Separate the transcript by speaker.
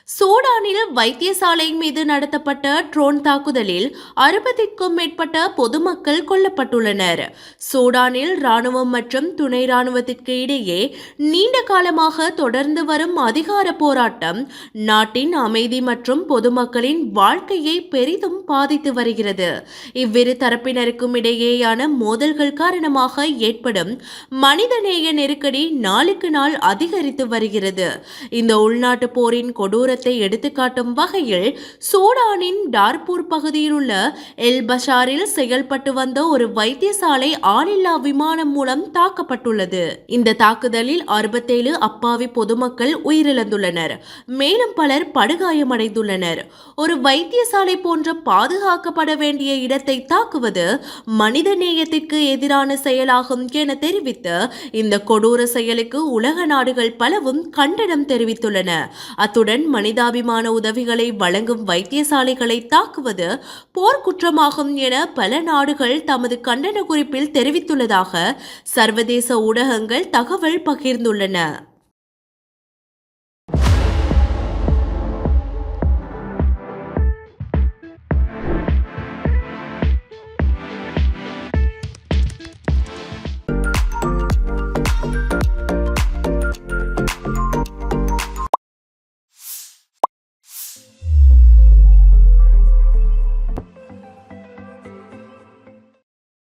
Speaker 1: சூடானில் வைத்தியசாலை மீது நடத்தப்பட்ட ட்ரோன் தாக்குதலில் 60க்கும் மேற்பட்ட பொதுமக்கள் கொல்லப்பட்டுள்ளனர். சூடானில் ராணுவம் மற்றும் துணை ராணுவத்திற்கு இடையே நீண்ட காலமாக தொடர்ந்து வரும் அதிகார போராட்டம் நாட்டின் அமைதி மற்றும் பொதுமக்களின் வாழ்க்கையை பெரிதும் பாதித்து வருகிறது. இவ்விரு தரப்பினருக்கும் இடையேயான மோதல்கள் காரணமாக ஏற்படும் மனிதநேய நெருக்கடி நாளுக்கு நாள் அதிகரித்து வருகிறது. இந்த உள்நாட்டு போரின் கொடூர எடுத்துக்காட்டும் வகையில் சூடானின் டார்பூர் பகுதியில் உள்ள எல் பஷாரில் செயல்பட்டு வந்த ஒரு வைத்தியசாலை ஆளில்லா விமானம் மூலம் தாக்கப்பட்டுள்ளது. இந்த தாக்குதலில் 67 அப்பாவி பொதுமக்கள் உயிரிழந்துள்ளனர். மேலும் பலர் படுகாயமடைந்துள்ளனர். ஒரு வைத்தியசாலை போன்ற பாதுகாக்கப்பட வேண்டிய இடத்தை தாக்குவது மனித நேயத்திற்கு எதிரான செயலாகும் என தெரிவித்து இந்த கொடூர செயலுக்கு உலக நாடுகள் பலவும் கண்டனம் தெரிவித்துள்ளன. அத்துடன் மனிதாபிமான உதவிகளை வழங்கும் வைத்தியசாலைகளை தாக்குவது போர்க்குற்றமாகும் என பல நாடுகள் தமது கண்டன குறிப்பில் தெரிவித்துள்ளதாக சர்வதேச ஊடகங்கள் தகவல் பகிர்ந்துள்ளன.